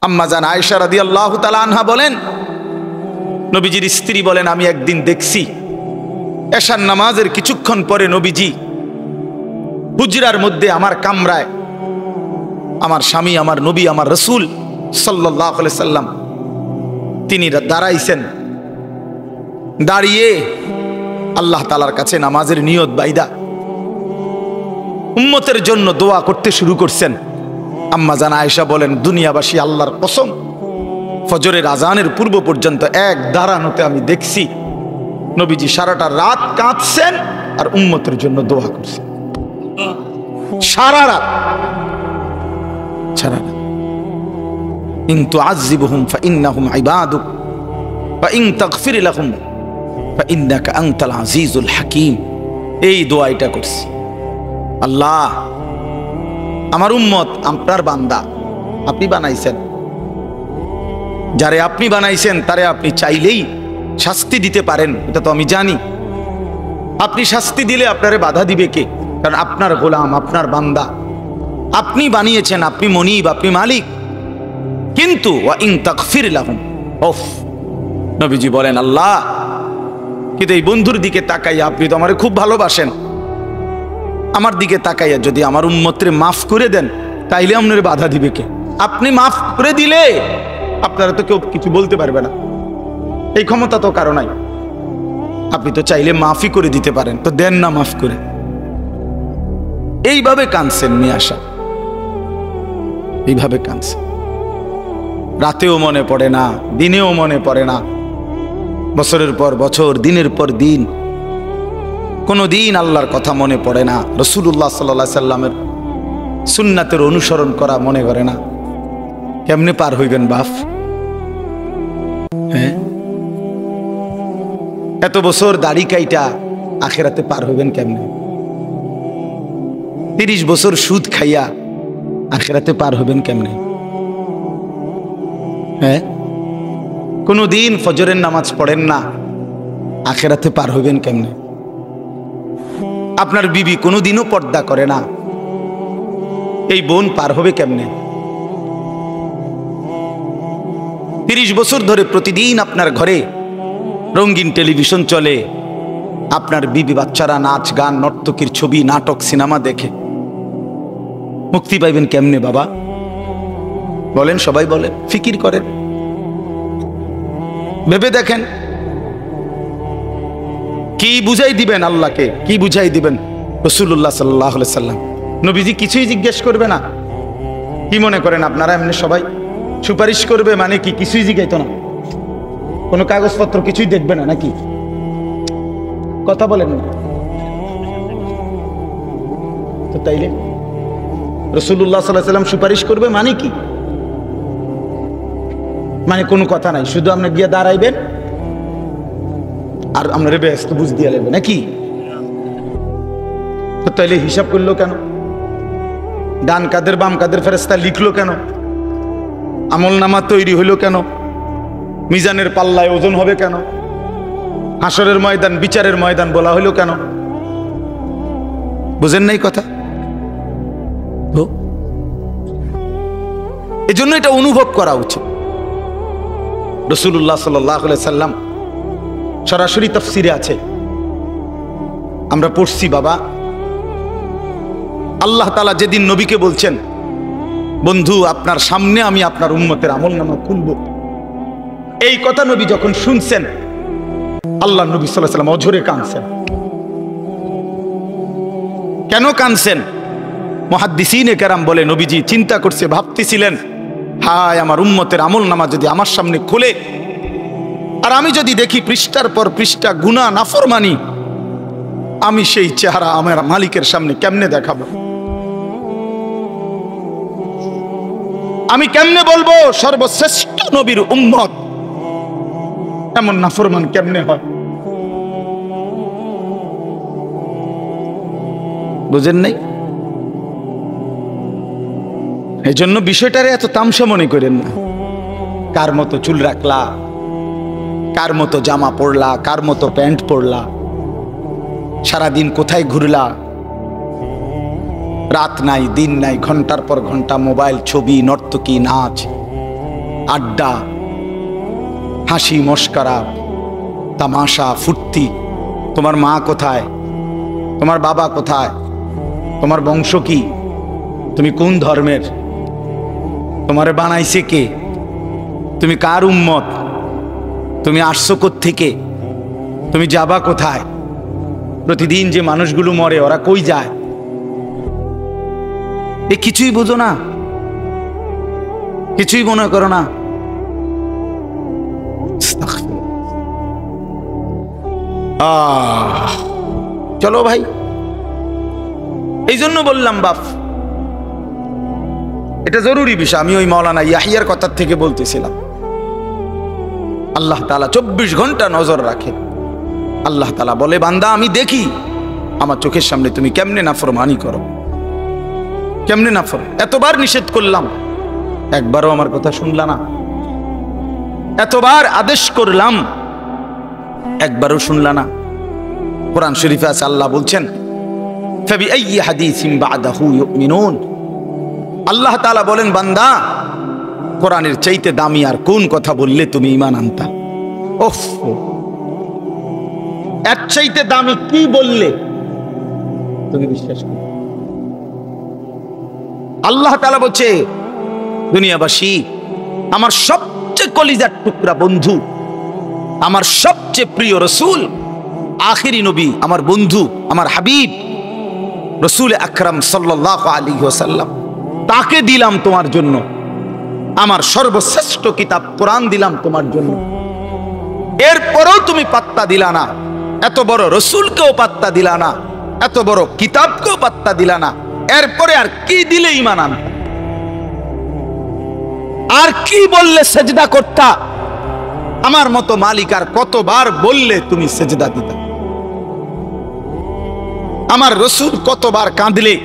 আম্মা জান আয়েশা রাদিয়াল্লাহু তাআলা আনহা বলেন, নবীজির স্ত্রী বলেন, আমি একদিন দেখছি এশার নামাজের কিছুক্ষণ পরে নবীজি হুজরার মধ্যে আমার কামরায় আমার স্বামী, আমার নবী, আমার রাসূল সাল্লাল্লাহু আলাইহি সাল্লাম তিনি দাঁড়াইছেন। দাঁড়িয়ে আল্লাহ তাআলার কাছে নামাজের নিয়ত বাইদা উম্মতের জন্য দোয়া করতে শুরু করছেন। আম্মা জান আয়েশা বলেন, দুনিয়াবাসী আল্লাহর কসম, ফজরের আজানের পূর্ব পর্যন্ত এক দাঁড়ানোতে আমি দেখছি নবীজি সারাটা রাত কাঁদছেন আর উম্মতের জন্য দোয়া করছেন। সারা রাত, সারা রাত। ইন তুআযিবহুম ফাইন্নাহুম ইবাদুক ওয়া ইন তাগফির লাহুম ফাইন্নাকা আনতাল আজিজুল হাকীম। এই দোয়াটা করছি, আল্লাহ আমার উম্মত আপনার বান্দা, আপনি বানাইছেন, যারে আপনি বানাইছেন তারে আপনি চাইলেই শাস্তি দিতে পারেন, এটা তো আমি জানি। আপনি শাস্তি দিলে আপনারে বাধা দিবে কে? কারণ আপনার গোলাম, আপনার বান্দা, আপনি বানিয়েছেন, আপনি মনিব, আপনি মালিক। কিন্তু ওয়া ইন তাগফির লাহুম, ওফ, নবীজি বলেন, আল্লাহ কিন্তু এই বন্ধুর দিকে তাকাইয়া আপনি তো আমারে খুব ভালোবাসেন, আমার দিকে তাকাইয়া যদি আমার উম্মতরে মাফ করে দেন তাইলে আপনার বাধা দিবে কে? আপনি মাফ করে দিলে আপনারা তো কেউ কিছু বলতে পারবে না, এই ক্ষমতা তো কারো নাই। আপনি তো চাইলে মাফই করে দিতে পারেন, তো দেন না মাফ করে। এইভাবে কাঁদছেন মিয়াশা, এইভাবে কাঁদছেন। রাতেও মনে পড়ে না, দিনেও মনে পড়ে না, বছরের পর বছর, দিনের পর দিন কোনো দিন আল্লাহর কথা মনে পড়ে না, রাসূলুল্লাহ সাল্লাল্লাহু আলাইহি সাল্লামের সুন্নাতের অনুসরণ করা মনে করে না। কেমনে পার হইবেন বাপ? হ্যাঁ, এত বছর দাড়ি কাইটা আখিরাতে পার হইবেন কেমনে? 30 বছর সুদ খাইয়া আখিরাতে পার হইবেন কেমনে? হ্যাঁ, কোনো দিন ফজরের নামাজ পড়েন না, আখিরাতে পার হইবেন কেমনে? আপনার বিবি কোনোদিনও পর্দা করে না, এই বোন পার হবে কেমনে? 30 বছর ধরে প্রতিদিন আপনার ঘরে রঙিন টেলিভিশন চলে, আপনার বিবি বাচ্চারা নাচ গান নর্তকীর ছবি, নাটক, সিনেমা দেখে, মুক্তি পাইবেন কেমনে বাবা? বলেন, সবাই বলেন, ফিকির করেন, ভেবে দেখেন। কি বুঝাই দিবেন আল্লাহকে? কি বুঝাই দিবেন রাসূলুল্লাহ সাল্লাল্লাহু আলাইহি সাল্লাম? নবীজি কিছুই জিজ্ঞেস করবে না? কি মনে করেন আপনারা এমনি সবাই সুপারিশ করবে মানে কি? কিছুই জিজ্ঞাইতো না, কোনো কাগজপত্র কিছুই দেখবে না নাকি? কথা বলেন না তো। তাইলে রাসূলুল্লাহ সাল্লাল্লাহু আলাইহি সাল্লাম সুপারিশ করবে মানে কি? মানে কোনো কথা নাই, শুধু আপনি গিয়ে দাঁড়াইবেন আর আপনার ব্যস্ত বুঝ দিয়ে লাগবে নাকি? তো তাইলে হিসাব করলো কেন? ডান কাদের বাম কাদের ফেরেশতা লিখলো কেন? আমল নামা তৈরি হইলো কেন? মিজানের পাল্লায় ওজন হবে কেন? হাসরের ময়দান, বিচারের ময়দান বলা হইলো কেন? বুঝেন নাই কথা? তো এজন্য এটা অনুভব করা উচিত। রাসূলুল্লাহ সাল্লাল্লাহু আলাইহি সাল্লাম সরাসরি তাফসিরে আছে, আমরা পড়ছি বাবা। আল্লাহ তাআলা যেদিন নবীকে বলছেন, বন্ধু আপনার সামনে আমি আপনার উম্মতের আমলনামা খুলব, এই কথা নবী যখন শুনছেন, আল্লাহ নবী সাল্লাল্লাহু আলাইহি সাল্লাম অঝরে কাঁদছেন। কেন কাঁদছেন? মুহাদ্দিসিনে কেরাম বলে, নবীজি চিন্তা করছে, ভাবতেছিলেন, হায় আমার উম্মতের আমলনামা যদি আমার সামনে খুলে আর আমি যদি দেখি পৃষ্ঠার পর পৃষ্ঠা গুনাহ নাফরমানি, আমি সেই চেহারা আমার মালিকের সামনে কেমনে দেখাবো? আমি কেমনে বলবো সর্বশ্রেষ্ঠ নবীর উম্মত এমন নাফরমান কেমনে হয়? বুঝেন নাই? এই জন্য বিষয়টারে এত তামসা মনে করেন না। কার মতো চুল রাখলা, কার মতো জামা পরলা, কার মতো প্যান্ট পরলা, সারাদিন কোথায় ঘুরলা, রাত নাই দিন নাই, ঘন্টার পর ঘন্টা মোবাইল, ছবি, নর্তকী, নাচ, আড্ডা, হাসি মশকরা, তামাশা, ফুর্তি। তোমার মা কোথায়, তোমার বাবা কোথায়, তোমার বংশ কি, তুমি কোন ধর্মের, তোমারে বানাইছে কে, তুমি কার উম্মত, তুমি আসছো কোত্থেকে, তুমি যাবা কোথায়, প্রতিদিন যে মানুষগুলো মরে ওরা কই যায়, এ কিছুই বুঝো না, কিছুই মনে করো না। চলো ভাই, এই জন্য বললাম বাপ, এটা জরুরি বিষয়। আমি ওই মাওলানা ইয়াহিয়ার কথা থেকে বলতেছিলাম। আল্লাহ তাআলা 24 ঘন্টা নজর রাখে। আল্লাহ তাআলা বলে, বান্দা আমি দেখি আমার চোখের সামনে তুমি কেমনে নাফরমানি করো, কেমনে নাফর। এতবার নিষেধ করলাম, একবারও আমার কথা শুনলা না। এতবার আদেশ করলাম, একবারও শুনলা না। কোরআন শরীফে আছে, আল্লাহ বলছেন ফাবিআইয়ি হাদিসিন বা'দাহু ইউমিনুন। আল্লাহ তাআলা বলেন, বান্দা কোরআনের চাইতে দামি আর কোন কথা বললে তুমি ঈমান আনতা? ওফ, এর চাইতে দামি কি বললে তুমি বিশ্বাস করো? আল্লাহ তাআলা বলছে, দুনিয়াবাসী, আমার সবচেয়ে কলিজার টুকরা বন্ধু, আমার সবচেয়ে প্রিয় রাসূল, আখিরি নবী, আমার বন্ধু, আমার হাবিব রাসূল আকরাম সাল্লাল্লাহু আলাইহি ওয়াসাল্লাম, তাকে দিলাম তোমার জন্য। আমার সর্বশ্রেষ্ঠ কিতাব কোরআন দিলাম তোমার জন্য। এরপরেও তুমি পাত্তা দিলা না। এত বড় রাসূলকেও পাত্তা দিলা না, এত বড় কিতাবকেও পাত্তা দিলা না। এরপরে আর কি দিলে ঈমান আনতা? আর কি বললে সেজদা করতা? আমার মতো মালিক আর কতবার বললে তুমি সেজদা দিতা? আমার রাসূল কতবার কাঁদলে,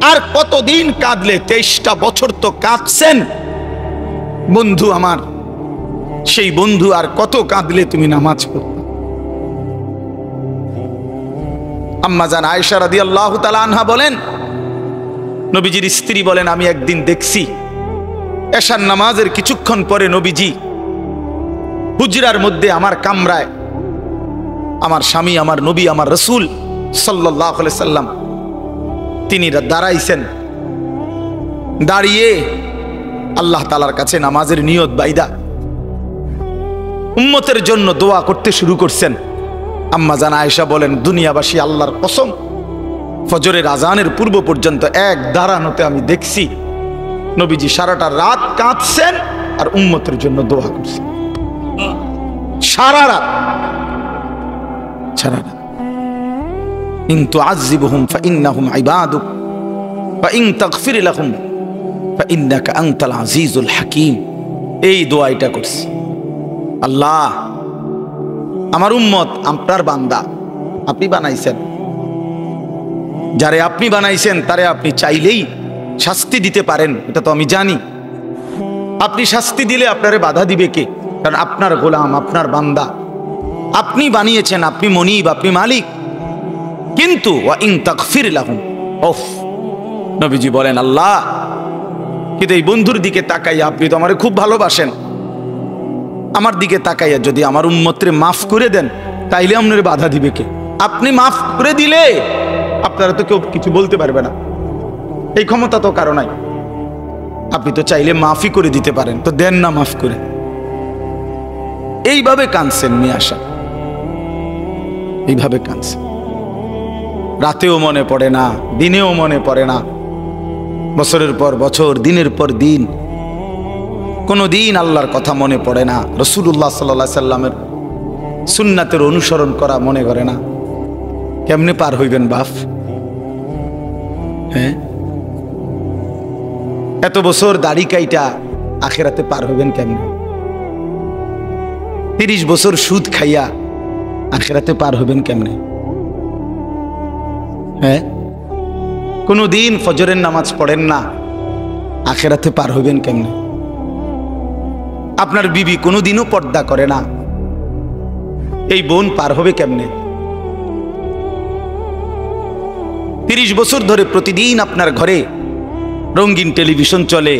আর কতদিন কাঁদলে? 23টা বছর তো কাঁদছেন বন্ধু আমার। সেই বন্ধু আর কত কাঁদলে তুমি নামাজ পড়তে? আম্মা জান আয়েশা রাদিয়াল্লাহু তাআলা আনহা বলেন, নবীজির স্ত্রী বলেন, আমি একদিন দেখছি এশার নামাজের কিছুক্ষণ পরে নবীজি হুজরার মধ্যে আমার কামরায়, আমার স্বামী, আমার নবী, আমার রাসূল সাল্লাল্লাহু আলাইহি সাল্লাম তিনি দাঁড়াইছেন। দাঁড়িয়ে আল্লাহ তাআলার কাছে নামাজের নিয়ত বাইদা উম্মতের জন্য দোয়া করতে শুরু করছেন। আম্মা জান আয়েশা বলেন, দুনিয়াবাসী, আল্লাহর কসম, ফজরের আজানের পূর্ব পর্যন্ত এক দাঁড়ানোতে আমি দেখছি নবীজি সারাটা রাত কাঁদছেন আর উম্মতের জন্য দোয়া করছেন। সারা রাত, সারা রাত। ইন তুআযিবহুম ফাইন্নাহুম ইবাদুক ওয়া ইন তাগফির লাহুম ফাইন্নাকা আনতাল আজিজুল হাকীম। এই দোয়াটা করছি, আল্লাহ আমার উম্মত আপনার বান্দা, আপনি বানাইছেন, যারে আপনি বানাইছেন তারে আপনি চাইলেই শাস্তি দিতে পারেন, এটা তো আমি জানি। আপনি শাস্তি দিলে আপনারে বাধা দিবে কে? কারণ আপনার গোলাম, আপনার বান্দা, আপনি বানিয়েছেন, আপনি মনিব, আপনি মালিক। কিন্তু ওয়া ইন তাগফির লাহুম, ওফ, নবীজি বলেন, আল্লাহ কিন্তু এই বন্ধুর দিকে তাকাইয়া, আপনি তো আমারে খুব ভালোবাসেন, আমার দিকে তাকাইয়া যদি আমার উম্মতরে মাফ করে দেন, তাইলে আপনার বাধা দিবে কে? আপনি মাফ করে দিলে আপনারা তো কেউ কিছু বলতে পারবে না, এই ক্ষমতা তো কারো নাই। আপনি তো চাইলে মাফই করে দিতে পারেন, তো দেন না মাফ করে। এইভাবে কাঁদছেন নিয়ে আসা, এইভাবে কাঁদছেন। রাতেও মনে পড়ে না, দিনেও মনে পড়ে না, বছরের পর বছর, দিনের পর দিন, কোনো দিন আল্লাহর কথা মনে পড়ে না, রাসূলুল্লাহ সাল্লাল্লাহু আলাইহি সাল্লামের সুন্নাতের অনুসরণ করা মনে করে না। কেমনে পার হইবেন বাপ? হ্যাঁ, এত বছর দাড়ি কাইটা আখিরাতে পার হইবেন কেমনে? 30 বছর সুদ খাইয়া আখিরাতে পার হইবেন কেমনে? হ্যাঁ, কোনো দিন ফজরের নামাজ পড়েন না, আখিরাতে পার হইবেন কেমনে? আপনার বিবি কোনোদিনও পর্দা করে না, এই বোন পার হবে কেমনে? 30 বছর ধরে প্রতিদিন আপনার ঘরে রঙিন টেলিভিশন চলে,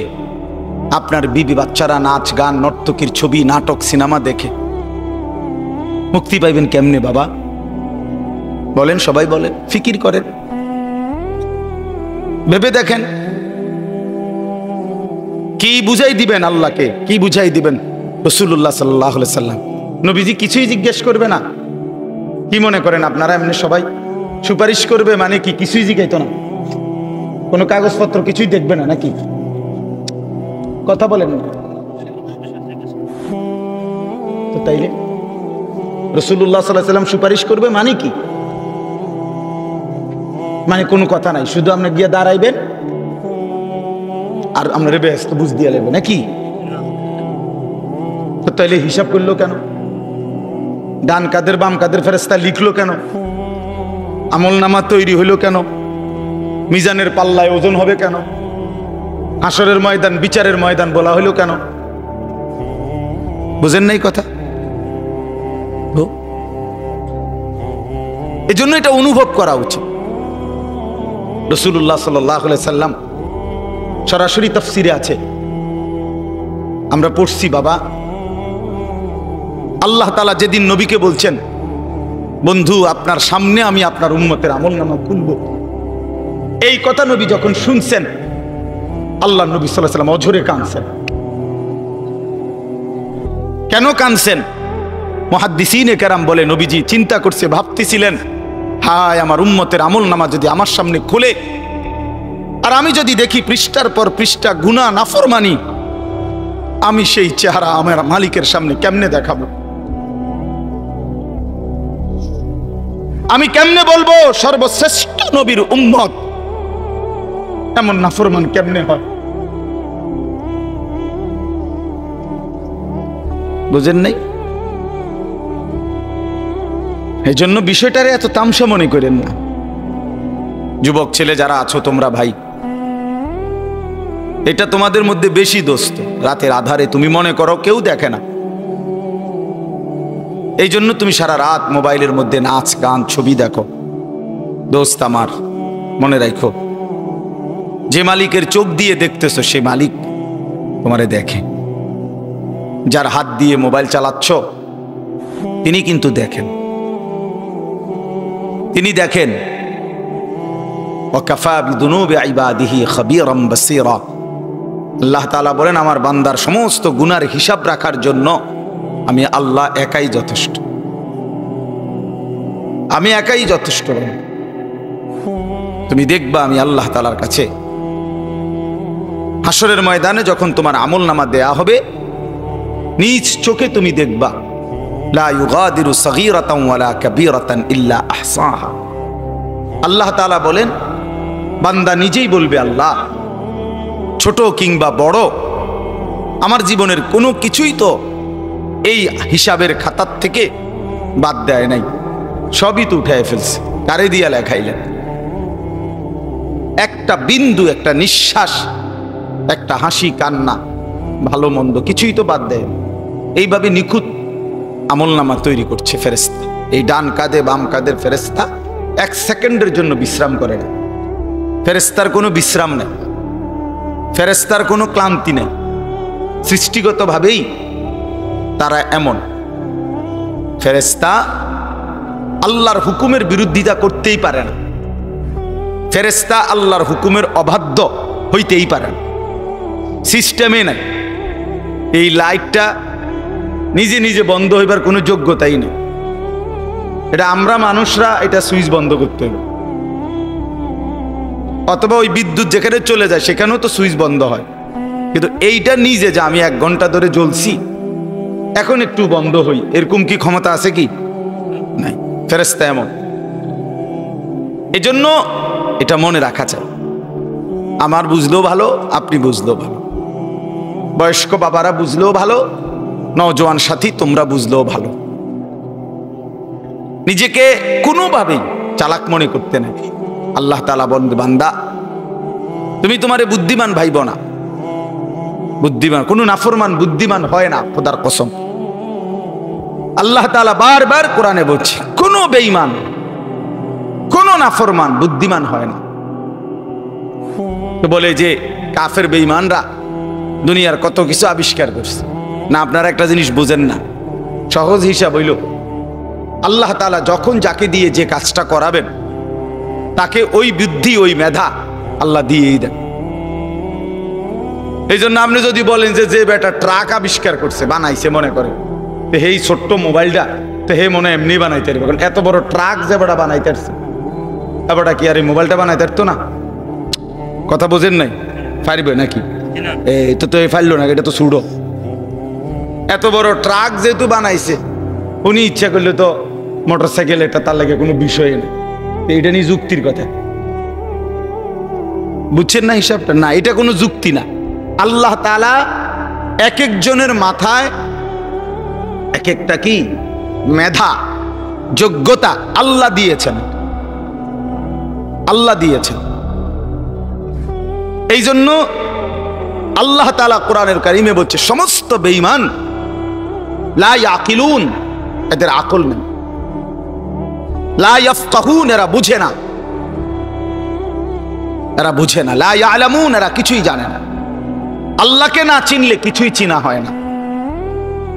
আপনার বিবি বাচ্চারা নাচ গান নর্তকীর ছবি নাটক সিনেমা দেখে মুক্তি পাইবেন কেমনে বাবা? বলেন, সবাই বলেন, ফিকির করেন, ভেবে দেখেন। কি বুঝাই দিবেন আল্লাহকে? কি বুঝাই দিবেন রাসূলুল্লাহ সাল্লাল্লাহু আলাইহি সাল্লাম? নবীজি কিছুই জিজ্ঞেস করবে না? কি মনে করেন আপনারা এমনি সবাই সুপারিশ করবে মানে কি? কিছুই জিজ্ঞাইতো না, কোনো কাগজপত্র কিছুই দেখবে না নাকি? কথা বলেন না তো। তাইলে রাসূলুল্লাহ সাল্লাল্লাহু আলাইহি সাল্লাম সুপারিশ করবে মানে কি? মানে কোনো কথা নাই, শুধু আপনি গিয়ে দাঁড়াইবেন আর আমরা ব্যস্ত বুঝ দিয়ে লাগবে নাকি? তো তাইলে হিসাব করলো কেন? ডান কাদের বাম কাদের ফেরেশতা লিখলো কেন? আমল নামা তৈরি হইলো কেন? মিজানের পাল্লায় ওজন হবে কেন? হাসরের ময়দান, বিচারের ময়দান বলা হইলো কেন? বুঝেন নাই কথা? এজন্য এটা অনুভব করা উচিত। রাসূলুল্লাহ সাল্লাল্লাহু আলাইহি সাল্লাম সরাসরি তাফসিরে আছে, আমরা পড়ছি বাবা। আল্লাহ তাআলা যেদিন নবীকে বলছেন, বন্ধু আপনার সামনে আমি আপনার উম্মতের আমলনামা খুলব, এই কথা নবী যখন শুনছেন, আল্লাহ নবী সাল্লাল্লাহু আলাইহি সাল্লাম অঝরে কাঁদছেন। কেন কাঁদছেন? মুহাদ্দিসিনে কেরাম বলে, নবীজি চিন্তা করছে, ভাবতেছিলেন, হায় আমার উম্মতের আমলনামা যদি আমার সামনে খুলে আর আমি যদি দেখি পৃষ্ঠার পর পৃষ্ঠা গুনাহ নাফরমানি, আমি সেই চেহারা আমার মালিকের সামনে কেমনে দেখাবো? আমি কেমনে বলবো সর্বশ্রেষ্ঠ নবীর উম্মত এমন নাফরমান কেমনে হয়? বুঝেন নাই? এই জন্য বিষয়টারে এত তামসা মনে করেন না। যুবক ছেলে যারা আছো তোমরা ভাই, এটা তোমাদের মধ্যে বেশি দোস্ত। রাতের আধারে তুমি মনে করো কেউ দেখে না, এই জন্য তুমি সারা রাত মোবাইলের মধ্যে নাচ গান ছবি দেখো। দোস্ত আমার, মনে রাখো, যে মালিকের চোখ দিয়ে দেখতেছো সে মালিক তোমারে দেখে। যার হাত দিয়ে মোবাইল চালাচ্ছ তিনি কিন্তু দেখেন, তিনি দেখেন। ওয়াকাফা বিদুনুবি ইবাদিহি খাবীরাম বাসীরা। আল্লাহ তাআলা বলেন, আমার বান্দার সমস্ত গুনার হিসাব রাখার জন্য আমি আল্লাহ একাই যথেষ্ট, আমি একাই যথেষ্ট। তুমি দেখবা আমি আল্লাহ তাআলার কাছে হাসরের ময়দানে যখন তোমার আমলনামা দেয়া হবে, নিজ চোখে তুমি দেখবা, লা ইউগাদিরু সগীরাতান ওয়ালা কাবীরাতান ইল্লা আহসাহা। আল্লাহ তাআলা বলেন, বান্দা নিজেই বলবে, আল্লাহ ছোট কিংবা বড় আমার জীবনের কোনো কিছুই তো এই হিসাবের খাতার থেকে বাদ দেয় নাই, সবই তো উঠায় ফেলছে। কারে দিয়া লেখাইলেন? একটা বিন্দু, একটা নিঃশ্বাস, একটা হাসি কান্না, ভালো মন্দ কিছুই তো বাদ দেয়। এইভাবে নিখুঁত আমলনামা তৈরি করছে ফেরেশতা। এই ডান কাঁধে বাম কাঁধের ফেরেশতা এক সেকেন্ডের জন্য বিশ্রাম করে না। ফেরেশতার কোনো বিশ্রাম নেই, ফেরেশতার কোনো ক্লান্তি নেই। সৃষ্টিগতভাবেই তারা এমন। ফেরেশতা আল্লাহর হুকুমের বিরোধিতা করতেই পারে না, ফেরেশতা আল্লাহর হুকুমের অবাধ্য হইতেই পারে না, সিস্টেমে নাই। এই লাইটটা নিজে নিজে বন্ধ হইবার কোনো যোগ্যতাই নেই। এটা আমরা মানুষরা এটা সুইচ বন্ধ করতে হবে, অথবা ওই বিদ্যুৎ যেখানে চলে যায় সেখানেও তো সুইচ বন্ধ হয়। কিন্তু এইটা নিজে যে আমি 1 ঘন্টা ধরে জ্বলছি এখন একটু বন্ধ হই, এরকম কি ক্ষমতা আছে কি? নাই। ফেরেশতা এমন। এজন্য এটা মনে রাখা চাই। আমার বুঝলেও ভালো, আপনি বুঝলেও ভালো, বয়স্ক বাবারা বুঝলেও ভালো, নওজোয়ান সাথী তোমরা বুঝলেও ভালো। নিজেকে কোনোভাবেই চালাক মনে করতে নেই। আল্লাহ তাআলা বলেন, বান্দা তুমি তোমারে বুদ্ধিমান ভাইব না। বুদ্ধিমান কোন নাফরমান বুদ্ধিমান হয় না, খোদার কসম। আল্লাহ তাআলা বারবার কোরআনে বলছে, কোন বেঈমান কোন নাফরমান বুদ্ধিমান হয় না। তো বলে যে কাফের বেঈমানরা দুনিয়ার কত কিছু আবিষ্কার করছে না। আপনারা একটা জিনিস বুঝেন না, সহজ হিসাব হইল আল্লাহ তাআলা যখন যাকে দিয়ে যে কাজটা করাবেন তাকে ওই বুদ্ধি ওই মেধা আল্লাহ দিয়েই দেন। এই জন্য আপনি যদি বলেন যে বেটা ট্রাক আবিষ্কার করছে বানাইছে মনে করে, তো এই ছোট্ট মোবাইলটা তো হে মনে এমনি বানাইতে পারবে, কারণ এত বড় ট্রাক যে বেটা বানাইতে পারছে, বেটা কি আর এই মোবাইলটা বানাইতে পারতো না? কথা বোঝেন নাই? পারবে নাকি? এই তো এই ফাইল না, এটা তো ছুড়ো। এত বড় ট্রাক যেহেতু বানাইছে, উনি ইচ্ছা করলে তো মোটর সাইকেল এটা তার লাগে কোনো বিষয় নেই, এটা নিয়ে যুক্তির কথা বুঝছেন না হিসাবটা? না, এটা কোনো যুক্তি না। আল্লাহ তাআলা এক একজনের মাথায় এক একটা কি মেধা যোগ্যতা আল্লাহ দিয়েছেন, আল্লাহ দিয়েছেন। এই জন্য আল্লাহ তাআলা কোরআনের কারিমে বলছে সমস্ত বেঈমান লা ইয়াকিলুন, এদের আকল নেই, লা ইয়াফকাহুন, এরা বুঝে না, এরা বুঝে না, লা ইয়ালামুন, এরা কিছুই জানে না। আল্লাহকে না চিনলে কিছুই চিনা হয় না।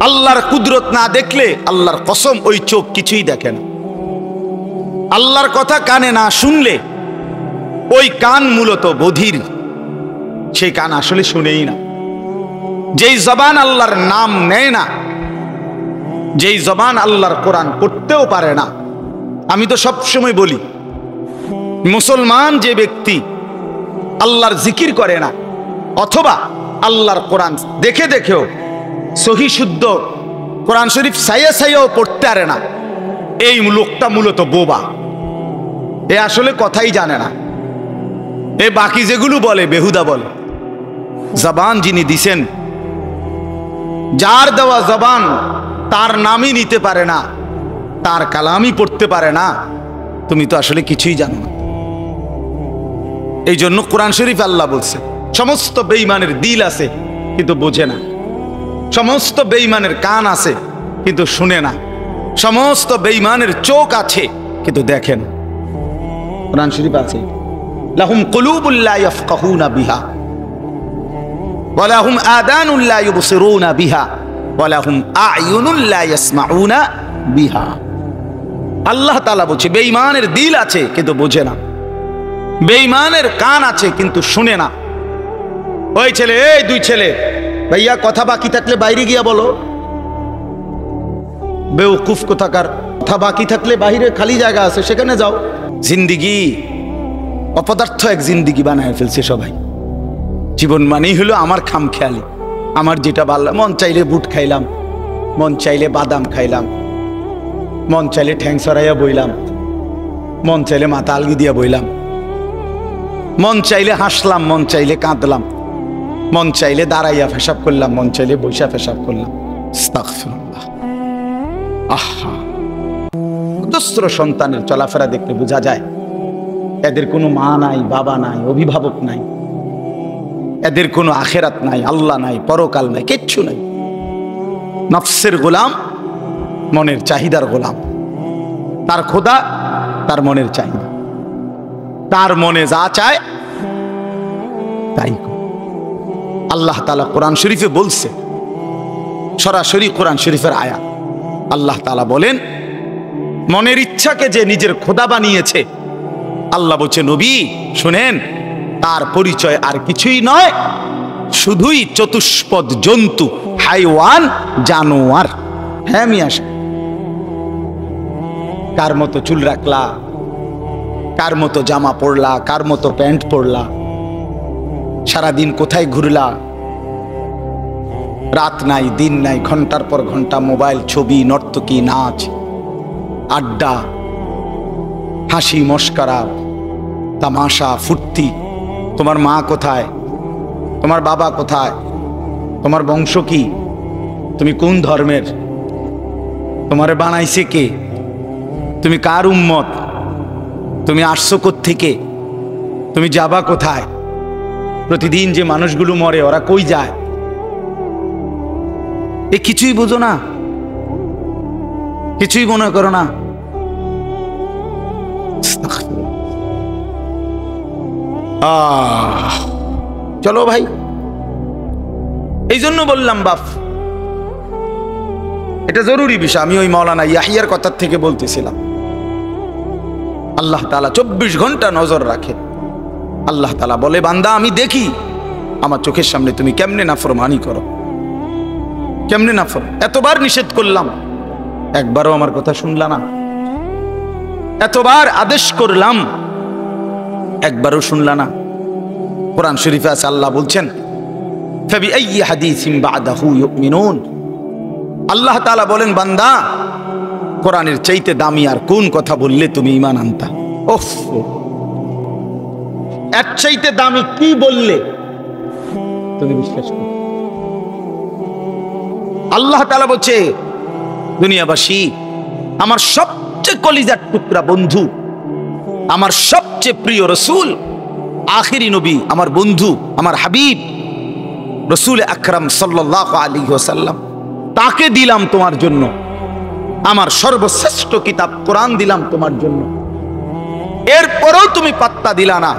আল্লাহর কুদরত না দেখলে আল্লাহর কসম ওই চোখ কিছুই দেখে না। আল্লাহর কথা কানে না শুনলে ওই কান মূলত বধির, সেই কান আসলে শুনেই না। যেই জবান আল্লাহর নাম নেয় না, যেই জবান আল্লাহর কোরআন পড়তেও পারে না। আমি তো সবসময় বলি, মুসলমান যে ব্যক্তি আল্লাহর জিকির করে না অথবা আল্লাহর কোরআন দেখে দেখেও সহি শুদ্ধ কোরআন শরীফ সাইয়া সাইয়াও পড়তে পারে না, এই লোকটা মূলত বোবা, এ আসলে কথাই জানে না। এ বাকি যেগুলো বলে বেহুদা বলে। জবান যিনি দিছেন, যার দেওয়া জবান তার নামই নিতে পারে না, তার কালামই পড়তে পারে না, তুমি তো আসলে কিছুই জানো না। এই জন্য কোরআন শরীফ আল্লাহ বলছে সমস্ত বেঈমানের দিল আছে কিন্তু বোঝে না, সমস্ত বেঈমানের কান আছে কিন্তু শুনে না, সমস্ত বেঈমানের চোখ আছে কিন্তু দেখে না। কোরআন শরীফ আছে লাহুম কুলুবুল লা ইয়াফকাহুনা বিহা ওয়া লাহুম আযানুন লা ইউবসিরুনা বিহা ওয়া লাহুম আ'য়ুনুন লা ইয়াসমাউনা বিহা। আল্লাহ তাআলা বলছে বেঈমানের দিল আছে কিন্তু বোঝে না, বেঈমানের কান আছে কিন্তু শুনে না। ওই ছেলে, এই দুই ছেলে, ভাইয়া কথা বাকি থাকলে বাইরে গিয়া বলো। বেওকুফ কোথাকার, কথা বাকি থাকলে বাইরে খালি জায়গা আছে সেখানে যাও। জিন্দিগি অপদার্থ এক জিন্দিগি বানায় ফেলছে সবাই। জীবন মানেই হলো আমার খামখেয়ালি, আমার যেটা ভালো, মন চাইলে বুট খাইলাম, মন চাইলে বাদাম খাইলাম, মন চাইলে ঠ্যাং সরাইয়া বইলাম, মন চাইলে মাথা আলগি দিয়া বইলাম, মন চাইলে হাসলাম, মন চাইলে কাঁদলাম, মন চাইলে দাঁড়াইয়া পেশাব করলাম, মন চাইলে বৈশা পেশাব করলাম। আস্তাগফিরুল্লাহ। আহা, অজস্র সন্তানের চলাফেরা দেখলে বোঝা যায় এদের কোনো মা নাই, বাবা নাই, অভিভাবক নাই, এদের কোনো আখেরাত নাই, আল্লাহ নাই, পরকাল নাই, কিচ্ছু নাই। নফসের গোলাম, মনের চাহিদার গোলাম। তার খোদা তার মনের চাহিদা, তার মনে যা চায় তাই। আল্লাহ তাআলা কোরআন শরীফে বলছে, সরাসরি কোরআন শরীফের আয়াত, আল্লাহ তাআলা বলেন মনের ইচ্ছাকে যে নিজের খোদা বানিয়েছে, আল্লাহ বলছে নবী শুনেন, তার পরিচয় আর কিছুই নয়, শুধুই চতুষ্পদ জন্তু, হাইওয়ান, জানোয়ার। হ্যাঁ মিয়া, কার মতো চুল রাখলা, কার মতো জামা পরলা, কার মতো প্যান্ট পরলা, সারাদিন কোথায় ঘুরলা, রাত নাই দিন নাই, ঘন্টার পর ঘন্টা মোবাইল, ছবি, নর্তকী, নাচ, আড্ডা, হাসি মস্করা, তামাশা, ফুর্তি। তোমার মা কোথায়, তোমার বাবা কোথায়, তোমার বংশ কি, তুমি কোন ধর্মের, তোমারে বানাইছে কে, তুমি কার উম্মত, তুমি আসছো কোত্থেকে, তুমি যাবা কোথায়, প্রতিদিন যে মানুষগুলো মরে ওরা কই যায়, এ কিছুই বুঝো না, কিছুই মনে করো না। চলো ভাই, এই জন্য বললাম বাপ, এটা জরুরি বিষয়। আমি ওই মাওলানা ইয়াহিয়ার কথার থেকে বলতেছিলাম। আল্লাহ তাআলা 24 ঘন্টা নজর রাখে। আল্লাহ তাআলা বলে, বান্দা আমি দেখি আমার চোখের সামনে তুমি কেমনে নাফরমানি করো, কেমনে এতবার নিষেধ করলাম, একবারও আমার কথা শুনলা না। এতবার আদেশ করলাম, একবারও শুনলা না। কোরআন শরীফে আছে, আল্লাহ বলছেন, ফাবিআইয়ি হাদিসিন বা'দাহু ইউমিনুন। আল্লাহ তাআলা বলেন, বান্দা কোরআনের চাইতে দামি আর কোন কথা বললে তুমি ঈমান আনতা? ওফ, এর চাইতে দামি কি বললে তুমি বিশ্বাস করো? আল্লাহ তাআলা বলছে, দুনিয়াবাসী, আমার সবচেয়ে কলিজার টুকরা বন্ধু, আমার সবচেয়ে প্রিয় রাসূল, আখিরি নবী, আমার বন্ধু, আমার হাবিব রাসূল আকরাম সাল্লাল্লাহু আলাইহি ওয়াসাল্লাম, তাকে দিলাম তোমার জন্য। আমার সর্বশ্রেষ্ঠ কিতাব কোরআন দিলাম তোমার জন্য। এরপরেও তুমি পাত্তা দিলা না।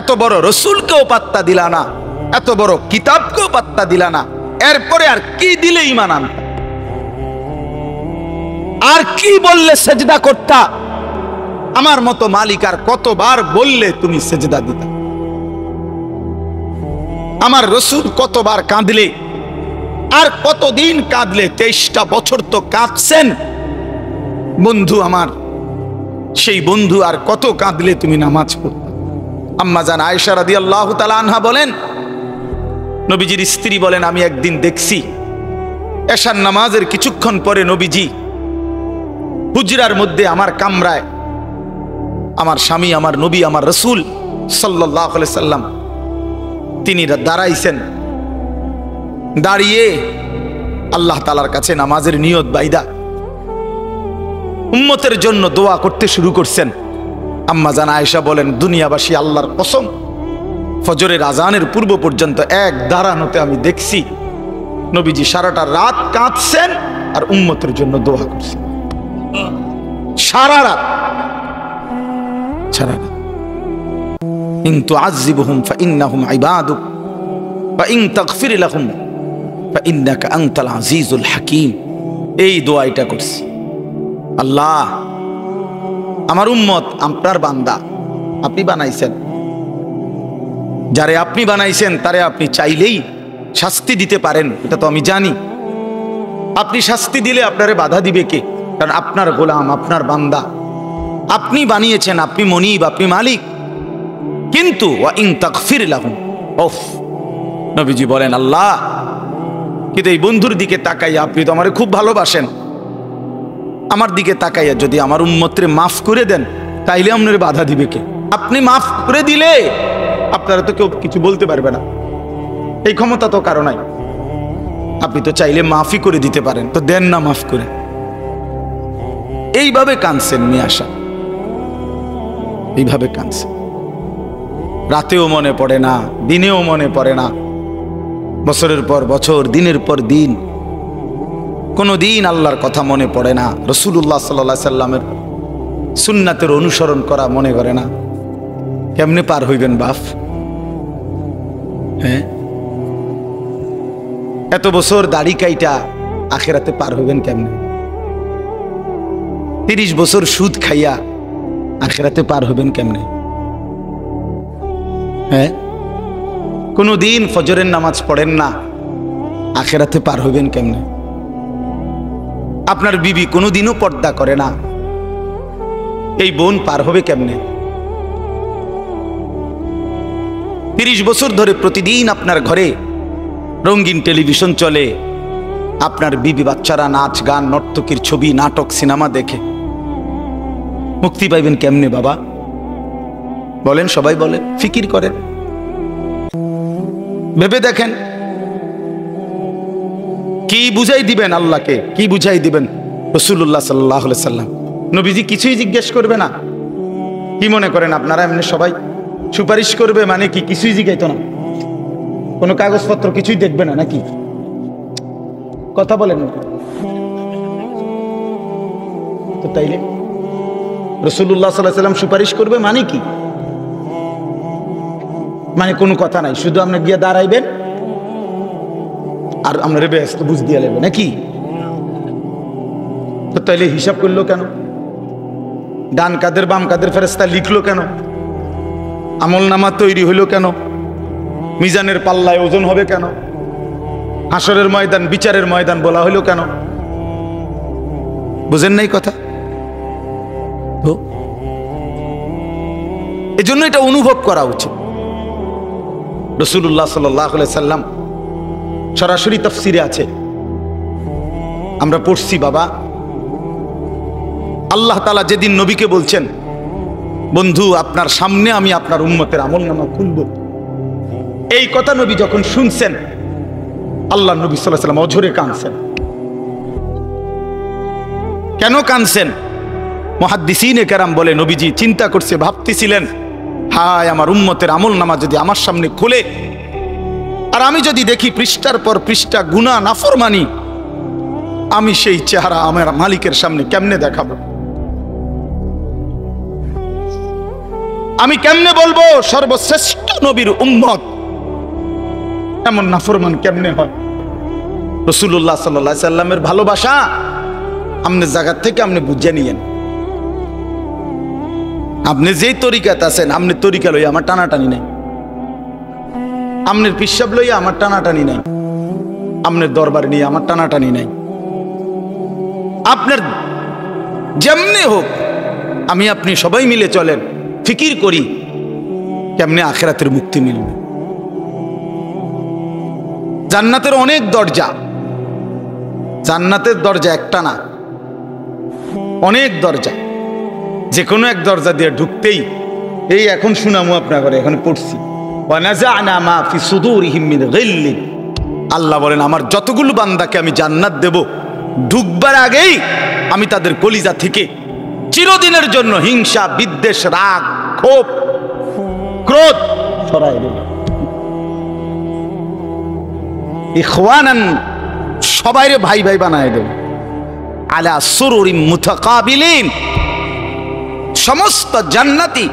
এত বড় রাসূলকেও পাত্তা দিলা না, এত বড় কিতাবকেও পাত্তা দিলা না। এরপরে আর কি দিলে ঈমান আনতা? আর কি বললে সেজদা করতা? আমার মতো মালিক আর কতবার বললে তুমি সেজদা দিতা? আমার রাসূল কতবার কাঁদলে, আর কতদিন কাঁদলে? 23টা বছর তো কাঁদছেন বন্ধু আমার। সেই বন্ধু আর কত কাঁদলে তুমি নামাজ পড়তা? আম্মা জান আয়েশা রাদিয়াল্লাহু তাআলা আনহা বলেন, নবীজির স্ত্রী বলেন, আমি একদিন দেখছি এশার নামাজের কিছুক্ষণ পরে নবীজি হুজরার মধ্যে আমার কামরায়, আমার স্বামী, আমার নবী, আমার রাসূল সাল্লাল্লাহু আলাইহি সাল্লাম তিনি দাঁড়াইছেন। দাঁড়িয়ে আল্লাহ তাআলার কাছে নামাজের নিয়ত বাইদা উম্মতের জন্য দোয়া করতে শুরু করছেন। আম্মা জান আয়েশা বলেন, দুনিয়াবাসী, আল্লাহর কসম, ফজরের আজানের পূর্ব পর্যন্ত এক দাঁড়ানোতে আমি দেখছি নবীজি সারাটা রাত কাঁদছেন আর উম্মতের জন্য দোয়া করছেন। সারা রাত, সারা রাত। ইন তুআযিবহুম ফাইন্নাহুম ইবাদুক ওয়া ইন তাগফির লাহুম ফাইন্নাকা আনতাল আজিজুল হাকীম। এই দোয়াটা করছি, আল্লাহ আমার উম্মত আপনার বান্দা, আপনি বানাইছেন, যারে আপনি বানাইছেন তারে আপনি চাইলেই শাস্তি দিতে পারেন, এটা তো আমি জানি। আপনি শাস্তি দিলে আপনারে বাধা দিবে কে? কারণ আপনার গোলাম, আপনার বান্দা, আপনি বানিয়েছেন, আপনি মনিব, আপনি মালিক। কিন্তু ওয়া ইন তাগফির লাহুম, ওফ, নবীজি বলেন, আল্লাহ কিন্তু এই বন্ধুর দিকে তাকাইয়া, আপনি তো আমারে খুব ভালোবাসেন, আমার দিকে তাকাইয়া যদি আমার উম্মতরে মাফ করে দেন, তাইলে আপনার বাধা দিবে কে? আপনি মাফ করে দিলে আপনারা তো কেউ কিছু বলতে পারবে না, এই ক্ষমতা তো কারো নাই। আপনি তো চাইলে মাফই করে দিতে পারেন, তো দেন না মাফ করে। এইভাবে কাঁদছেন মিয়াশা, এইভাবে কাঁদছেন। রাতেও মনে পড়ে না, দিনেও মনে পড়ে না, বছরের পর বছর, দিনের পর দিন, কোনো দিন আল্লাহর কথা মনে পড়ে না, রাসূলুল্লাহ সাল্লাল্লাহু আলাইহি সাল্লামের সুন্নাতের অনুসরণ করা মনে করে না। কেমনে পার হইবেন বাপ? হ্যাঁ, এত বছর দাড়ি কাইটা আখিরাতে পার হইবেন কেমনে? 30 বছর সুদ খাইয়া আখিরাতে পার হইবেন কেমনে? হ্যাঁ, কোনো দিন ফজরের নামাজ পড়েন না, আখিরাতে পার হইবেন কেমনে? আপনার বিবি কোনোদিনও পর্দা করে না, এই বোন পার হবে কেমনে? 30 বছর ধরে প্রতিদিন আপনার ঘরে রঙিন টেলিভিশন চলে, আপনার বিবি বাচ্চারা নাচ গান, নর্তকীর ছবি, নাটক, সিনেমা দেখে, মুক্তি পাইবেন কেমনে বাবা? বলেন, সবাই বলেন, ফিকির করেন, ভেবে দেখেন। কি বুঝাই দিবেন আল্লাহকে? কি বুঝাই দিবেন রাসূলুল্লাহ সাল্লাল্লাহু আলাইহি সাল্লাম? নবীজি কিছুই জিজ্ঞেস করবে না? কি মনে করেন আপনারা এমনি সবাই সুপারিশ করবে মানে কি? কিছুই জিজ্ঞাইতো না, কোনো কাগজপত্র কিছুই দেখবে না নাকি? কথা বলেন তো। তাইলে রাসূলুল্লাহ সাল্লাল্লাহু আলাইহি সাল্লাম সুপারিশ করবে মানে কি? মানে কোনো কথা নাই, শুধু আপনি গিয়ে দাঁড়াইবেন, আর আমরা ব্যস্ত বুঝ দিয়ে লাগবে নাকি? তো তাইলে হিসাব করলো কেন? ডান কাদের বাম কাদের ফেরেশতা লিখলো কেন? আমল নামা তৈরি হইলো কেন? মিজানের পাল্লায় ওজন হবে কেন? হাসরের ময়দান বিচারের ময়দান বলা হইলো কেন? বুঝেন নাই কথা? তো এজন্য এটা অনুভব করা উচিত। রাসূলুল্লাহ সাল্লাল্লাহু আলাইহি সাল্লাম সরাসরি তাফসিরে আছে, আমরা পড়ছি বাবা, আল্লাহ তাআলা যেদিন নবীকে বলছেন, বন্ধু আপনার সামনে আমি আপনার উম্মতের আমলনামা খুলব, এই কথা নবী যখন শুনছেন, আল্লাহ নবী সাল্লাল্লাহু আলাইহি সাল্লাম অঝরে কাঁদছেন। কেন কাঁদছেন? মুহাদ্দিসিনে কেরাম বলে নবীজি চিন্তা করছে, ভাবতেছিলেন, হায় আমার উম্মতের আমলনামা যদি আমার সামনে খুলে আর আমি যদি দেখি পৃষ্ঠার পর পৃষ্ঠা গুনাহ নাফরমানি, আমি সেই চেহারা আমার মালিকের সামনে কেমনে দেখাবো? আমি কেমনে বলবো সর্বশ্রেষ্ঠ নবীর উম্মত এমন নাফরমান কেমনে হয়? রাসূলুল্লাহ সাল্লাল্লাহু আলাইহি সাল্লামের ভালোবাসা আপনি জায়গা থেকে আপনি বুঝে নিয়েন। আপনি যেই তরিকাতে আছেন, আপনি তরিকা লইয়া আমার টানাটানি নাই, আপনার পিসাব লইয়া আমার টানাটানি নাই, আপনার দরবার নিয়ে আমার টানাটানি নাই। আপনার যেমনি হোক, আমি আপনি সবাই মিলে চলেন, ফিকির করি কেমনে আখিরাতের মুক্তি মিলবে। জান্নাতের অনেক দরজা, জান্নাতের দরজা একটা না, অনেক দরজা। যে কোনো এক দরজা দিয়ে ঢুকতেই, এই এখন শুনামু আপনার ঘরে, এখন পড়ছি, আল্লাহ বলেন আমার যতগুলো বান্দাকে আমি জান্নাত দেব, ঢুকবার আগেই আমি তাদের কলিজা থেকে চিরদিনের জন্য হিংসা, বিদ্বেষ, রাগ, ক্ষোভ, ক্রোধ সরাই দেব। ইখওয়ানান, সবাইরে ভাই ভাই বানায় দেব। আলা সুরুরিম মুতাকাবিলিন, সমস্ত জান্নাতি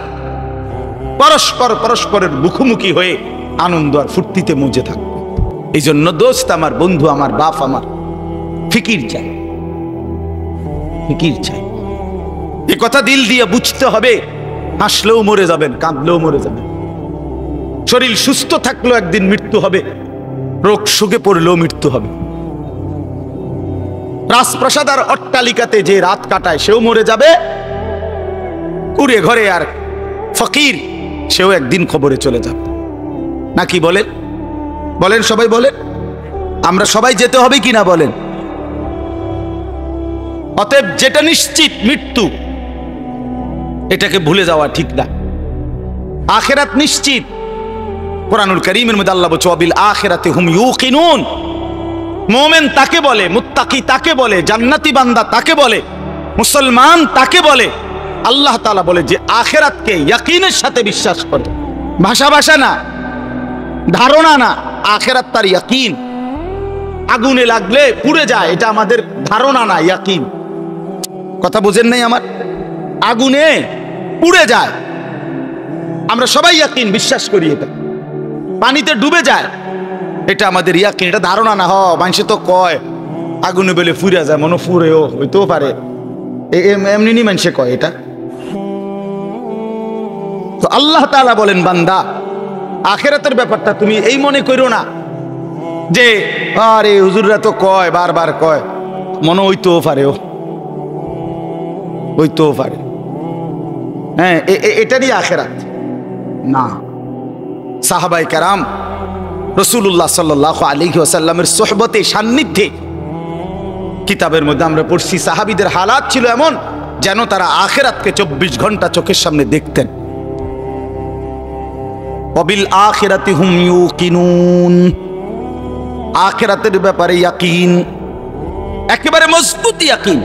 পরস্পর পরস্পরের মুখোমুখি হয়ে আনন্দ আর ফুর্তিতে মজে থাকবে। এই জন্য দোস্ত আমার, বন্ধু আমার, বাপ আমার, ফিকির চাই, ফিকির চাই। এ কথা দিল দিয়ে বুঝতে হবে। হাসলেও মরে যাবেন, কাঁদলেও মরে যাবেন, শরীর সুস্থ থাকলেও একদিন মৃত্যু হবে, রোগ শোকে পড়লেও মৃত্যু হবে। রাজপ্রাসাদ আর অট্টালিকাতে যে রাত কাটায় সেও মরে যাবে, কুড়ে ঘরে আর ফকির সেও একদিন খবরে চলে যাবে। নাকি বলেন? বলেন সবাই বলেন, আমরা সবাই যেতে হবে কিনা বলেন? অতএব যেটা নিশ্চিত মৃত্যু, এটাকে ভুলে যাওয়া ঠিক না। আখিরাত নিশ্চিত। কুরআনুল কারীমের মধ্যে আল্লাহ বলছে ওয়াবিল আখিরাতি হুম ইউকিনুন। মুমিন তাকে বলে, মুত্তাকি তাকে বলে, জান্নাতি বান্দা তাকে বলে, মুসলমান তাকে বলে। আল্লাহ তাআলা বলে যে আখিরাতকে ইয়াকিনের সাথে বিশ্বাস করে, ভাষা ভাষা না, ধারণা না, আখিরাত তার ইয়াকিন। আগুনে লাগলে পুড়ে যায়, এটা আমাদের ধারণা না, ইয়াকিন। কথা বুঝেন নাই আমার? আগুনে পুড়ে যায়, আমরা সবাই ইয়াকিন বিশ্বাস করি। এটা পানিতে ডুবে যায়, এটা আমাদের ইয়াকিন, এটা ধারণা না। মানুষে তো কয় আগুনে বেলে ফুরে যায়, মনে ফুরেও হইতেও পারে, এমনি নি মানুষে কয় এটা। তো আল্লাহ তাআলা বলেন বান্দা, আখিরাতের ব্যাপারটা তুমি এই মনে করো না যে আরে হুজুররা তো কয়, বারবার কয়, মনে হইতেও পারে, হইতেও পারে, হ্যাঁ এটারই আখিরাত না। সাহাবায়ে কেরাম রাসূলুল্লাহ সাল্লাল্লাহু আলাইহি ওয়াসাল্লামের সোহবতে, সান্নিধ্যে, কিতাবের মধ্যে আমরা পড়ছি সাহাবীদের হালাত ছিল এমন যেন তারা আখিরাতকে 24 ঘন্টা চোখের সামনে দেখতেন। ওয়াবিল আখিরাতি হুম ইউকিনুন, আখিরাতের ব্যাপারে ইয়াকিন, একেবারে মজবুত ইয়াকিন।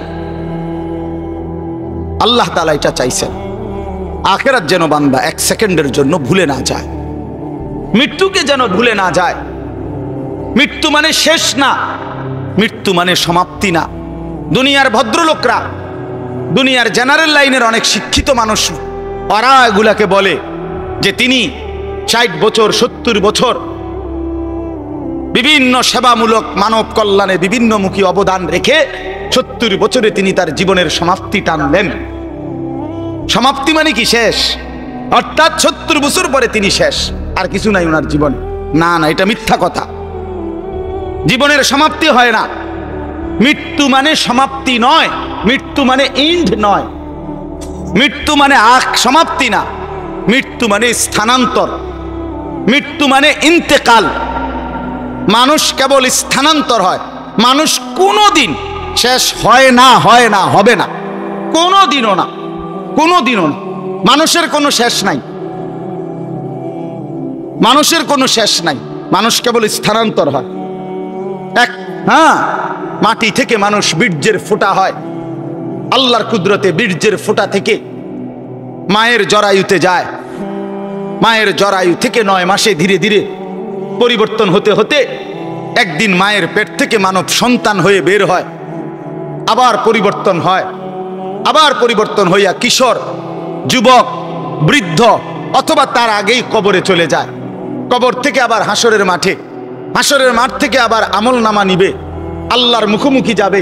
আল্লাহ তাআলা এটা চাইছেন, আখিরাত যেন বান্দা এক সেকেন্ডের জন্য ভুলে না যায়, মৃত্যুকে যেন ভুলে না যায়। মৃত্যু মানে শেষ না, মৃত্যু মানে সমাপ্তি না। দুনিয়ার ভদ্রলোকরা, দুনিয়ার জেনারেল লাইনের অনেক শিক্ষিত মানুষ, ওরা এগুলাকে বলে যে তিনি 60 বছর 70 বছর বিভিন্ন সেবামূলক মানব কল্যাণে বিভিন্নমুখী অবদান রেখে 70 বছরে তিনি তার জীবনের সমাপ্তি টানলেন। সমাপ্তি মানে কি? শেষ। অর্থাৎ 70 বছর পরে তিনি শেষ, আর কিছু নাই ওনার জীবনে। না না, এটা মিথ্যা কথা। জীবনের সমাপ্তি হয় না। মৃত্যু মানে সমাপ্তি নয়, মৃত্যু মানে এন্ড নয়, মৃত্যু মানে সমাপ্তি না, মৃত্যু মানে স্থানান্তর, মৃত্যু মানে ইন্তেকাল। মানুষ কেবল স্থানান্তর হয়, মানুষ কোনোদিন শেষ হয় না, হয় না, হবে না, কোনোদিনও না, কোনোদিনও না। মানুষের কোনো শেষ নাই, মানুষের কোনো শেষ নাই, মানুষ কেবল স্থানান্তর হয়। হ্যাঁ, মাটি থেকে মানুষ বীর্যের ফোঁটা হয়, আল্লাহর কুদরতে বীর্যের ফোঁটা থেকে মায়ের জরায়ুতে যায়, মায়ের জরায়ু থেকে 9 মাসে ধীরে ধীরে পরিবর্তন হতে হতে একদিন মায়ের পেট থেকে মানব সন্তান হয়ে বের হয়, আবার পরিবর্তন হয়, আবার পরিবর্তন হইয়া কিশোর, যুবক, বৃদ্ধ অথবা তার আগেই কবরে চলে যায়। কবর থেকে আবার হাসরের মাঠে, হাসরের মাঠ থেকে আবার আমলনামা নিবে, আল্লাহর মুখোমুখি যাবে,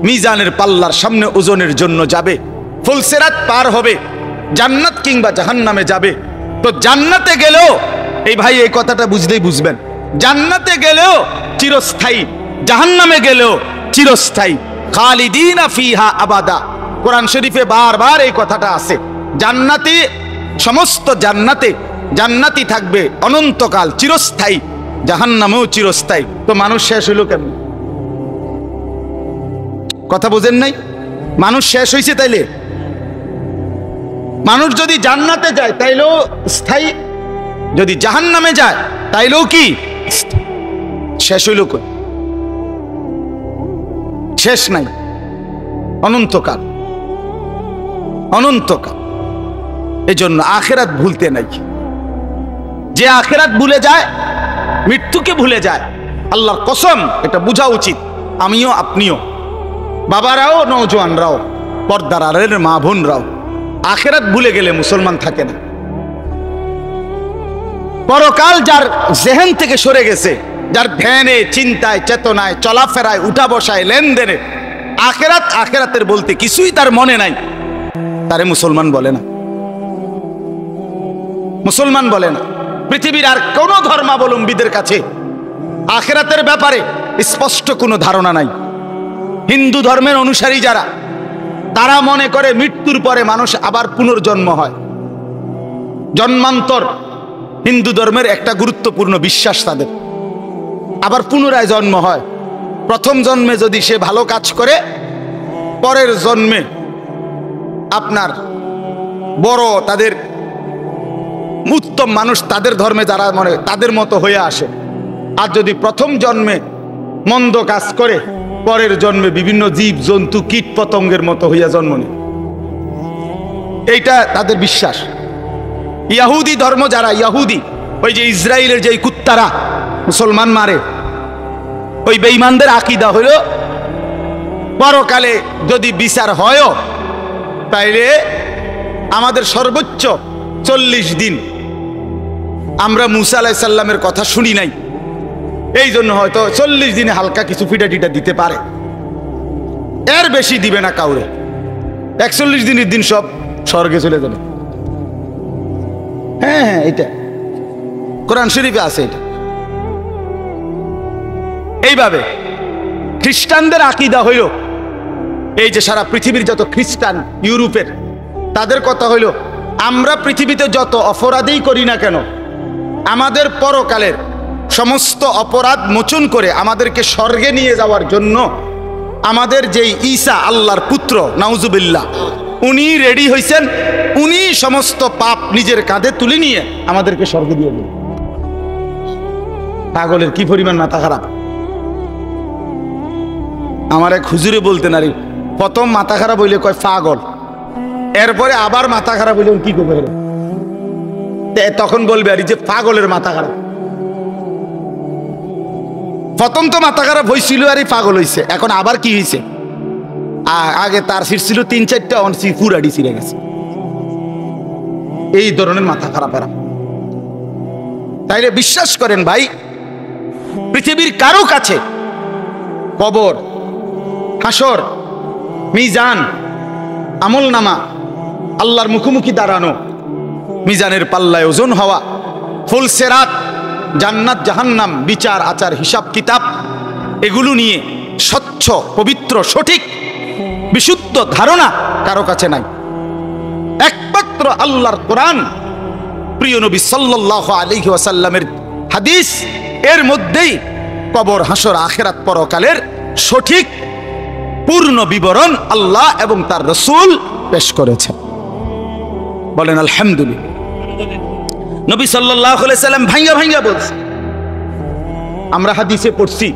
মিজানের পাল্লার সামনে ওজনের জন্য যাবে, ফুলসিরাত পার হবে, জান্নাত কিংবা জাহান্নামে যাবে। তো জান্নাতে গেলেও, এই ভাই এই কথাটা বুঝলেই বুঝবেন, জান্নাতে গেলেও চিরস্থায়ী, জাহান্নামে গেলেও চিরস্থায়ী। খালিদিনা ফিহা আবাদা, কোরআন শরীফে বারবার এই কথাটা আছে। জান্নাতে, সমস্ত জান্নাতে জান্নাতি থাকবে অনন্তকাল, চিরস্থায়ী, জাহান্নামেও চিরস্থায়ী। তো মানুষ শেষ হইল কেন? কথা বোঝেন নাই? মানুষ শেষ হয়েছে তাইলে? মানুষ যদি জান্নাতে যায় তাইলেও স্থায়ী, যদি জাহান্নামে যায় তাইলেও কি শেষ হইল? শেষ নাই, অনন্তকাল, অনন্তকাল। এই জন্য আখেরাত ভুলতে নাই। যে আখেরাত ভুলে যায়, মৃত্যুকে ভুলে যায়, আল্লাহর কসম, এটা বোঝা উচিত। আমিও, আপনিও, বাবারাও, নওজোয়ানরাও, পর্দার আড়ালের মা বোনরাও, আখেরাত ভুলে গেলে মুসলমান থাকে না। পরকাল যার জেহেন থেকে সরে গেছে, যার ধ্যানে, চিন্তায়, চেতনায়, চলাফেরায়, উঠা বসায়, লেনদেনে আখেরাত, আখেরাতের বলতে কিছুই তার মনে নাই, তারে মুসলমান বলে না, মুসলমান বলে না। পৃথিবীর আর কোন ধর্মাবলম্বীদের কাছে আখেরাতের ব্যাপারে স্পষ্ট কোনো ধারণা নাই। হিন্দু ধর্মের অনুসারী যারা, তারা মনে করে মৃত্যুর পরে মানুষ আবার পুনর্জন্ম হয়, জন্মান্তর হিন্দু ধর্মের একটা গুরুত্বপূর্ণ বিশ্বাস তাদের। আবার পুনরায় জন্ম হয়। প্রথম জন্মে যদি সে ভালো কাজ করে, পরের জন্মে আপনার বড়, তাদের উত্তম মানুষ, তাদের ধর্মে যারা মনে তাদের মতো হয়ে আসে। আর যদি প্রথম জন্মে মন্দ কাজ করে, পরের জন্মে বিভিন্ন জীব জন্তু কীট পতঙ্গের মতো হইয়া জন্ম নেয়। এইটা তাদের বিশ্বাস। ইহুদি ধর্ম যারা, ইহুদি, ওই যে ইসরায়েলের যে কুত্তারা মুসলমান মারে, ওই বেঈমানদের আকীদা হইল পরকালে যদি বিচার হয়, তাইলে আমাদের সর্বোচ্চ 40 দিন। আমরা মুসা আলাইহিস সালামের কথা শুনি নাই, এই জন্য হয়তো 40 দিনে হালকা কিছু পিঠা টিটা দিতে পারে, এর বেশি দিবে না কাউরে। 41 দিনের দিন সব স্বর্গে চলে যাবে। হ্যাঁ হ্যাঁ, এটা কোরআন শরীফে আছে। এটা এইভাবে খ্রিস্টানদের আকীদা হইল, এই যে সারা পৃথিবীর যত খ্রিস্টান, ইউরোপের, তাদের কথা হইল, আমরা পৃথিবীতে যত অপরাধই করি না কেন, আমাদের পরকালের সমস্ত অপরাধ মোচন করে আমাদেরকে স্বর্গে নিয়ে যাওয়ার জন্য আমাদের যেই ঈসা, আল্লাহর পুত্র, নাউজুবিল্লাহ, উনি রেডি হয়েছেন, উনি সমস্ত পাপ নিজের কাঁধে তুলে নিয়ে আমাদেরকে স্বর্গে দিয়ে দেন। পাগলের কি পরিমাণ মাথা খারাপ! আমার এক হুজুরে বলতেন, আরে প্রথম মাথা খারাপ হইলে কয় পাগল, এরপরে আবার মাথা খারাপ হইলে কি করবে, তখন বলবে আর যে পাগলের মাথা খারাপ। প্রথম তো মাথা খারাপ হয়েছিল আর পাগল হয়েছে, এখন আবার কি হয়েছে? আগে তার সিট ছিল 3-4টা, পুরাডি ছিঁড়ে গেছে। এই ধরনের মাথা খারাপ এরা। তাইলে বিশ্বাস করেন ভাই, পৃথিবীর কারো কাছে কবর, হাসর, মিজান, আমলনামা, আল্লাহর মুখোমুখি দাঁড়ানো, মিজানের পাল্লায় ওজন হওয়া, ফুলসেরাত, জান্নাত জাহান্নাম, বিচার আচার হিসাব কিতাব, এগুলো নিয়ে স্বচ্ছ পবিত্র সঠিক বিশুদ্ধ ধারণা কারো কাছে নাই। একমাত্র আল্লাহর কোরআন, প্রিয় নবী সাল্লাল্লাহু আলাইহি ওয়াসাল্লামের হাদিস, এর মধ্যেই কবর, হাসর, আখিরাত, পরকালের সঠিক পূর্ণ বিবরণ আল্লাহ এবং তার রাসূল পেশ করেছেন। বলেন আলহামদুলিল্লাহ। নবী সাল্লাল্লাহু আলাইহি সাল্লাম ভাঙ্গা ভাঙ্গা বলছেন। আমরা হাদিসে পড়ছি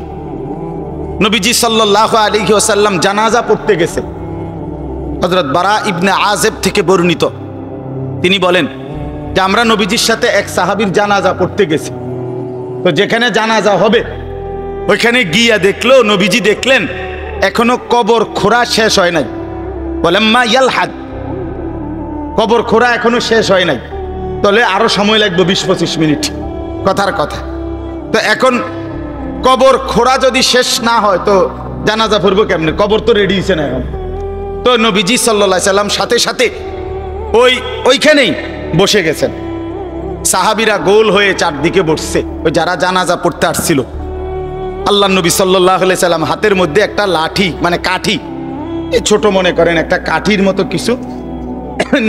নবীজি সাল্লাল্লাহু আলাইহি ওয়াসাল্লাম জানাজা পড়তে গেছে। হযরত বারা ইবনে আযিব থেকে বর্ণিত, তিনি বলেন যে আমরা নবীজির সাথে এক সাহাবীর জানাজা পড়তে গেছি। তো যেখানে জানাজা হবে ওইখানে গিয়া দেখলো, নবীজি দেখলেন এখনো কবর খোঁড়া শেষ হয় নাই। বলেন মা ইয়ালহাদ, কবর খোঁড়া এখনো শেষ হয় নাই, তাহলে আরো সময় লাগবে 20-25 মিনিট, কথার কথা। তো এখন কবর খোঁড়া যদি শেষ না হয় তো জানাজা পড়বো কেমনে? কবর তো রেডি হয়েছে না এখন। তো নবীজি সাল্লাল্লাহু আলাইহি সাল্লাম সাথে সাথে ওইখানেই বসে গেছেন। সাহাবীরা গোল হয়ে চারদিকে বসছে, ওই যারা জানাজা পড়তে আসছিল। আল্লাহ নবী সাল্লাল্লাহু আলাইহি সাল্লাম হাতের মধ্যে একটা লাঠি, মানে কাঠি, এই ছোট মনে করেন একটা কাঠির মতো কিছু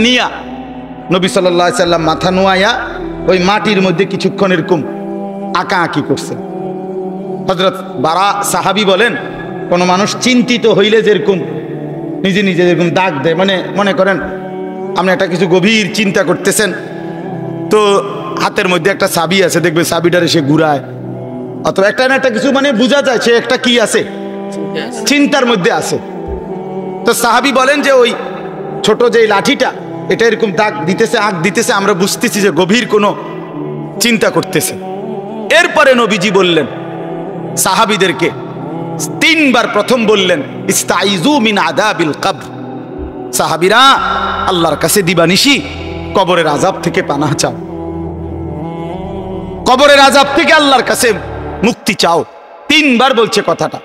নিয়া নবী সাল্লাল্লাহু আলাইহি সাল্লাম মাথা নোয়াইয়া ওই মাটির মধ্যে কিছুক্ষণ এরকম আঁকা আঁকি করছে। হযরত বারা সাহাবী বলেন, কোনো মানুষ চিন্তিত হইলে যেরকম নিজে নিজে যেরকম দাগ দেয়, মানে মনে করেন আপনি একটা কিছু গভীর চিন্তা করতেছেন, তো হাতের মধ্যে একটা চাবি আছে, দেখবে চাবিটারে সে ঘুরায়, অথবা একটা না একটা কিছু, মানে বোঝা যায় সে একটা কি আছে, চিন্তার মধ্যে আছে। তো সাহাবী বলেন যে ওই ছোট যে লাঠিটা, এটা এরকম দাগ দিতেছে, আঁক দিতেছে, আমরা বুঝতেছি যে গভীর কোনো চিন্তা করতেছে। এরপরে নবীজি বললেন সাহাবীদেরকে 3 বার, প্রথম বললেন ইস্তাইযু মিন আযাবিল কবর, সাহাবীরা আল্লাহর কাছে দিবানিশি কবরের আযাব থেকে পানাহ চাও, কবরের আযাব থেকে আল্লাহর কাছে মুক্তি চাও। 3 বার বলছে কথাটা।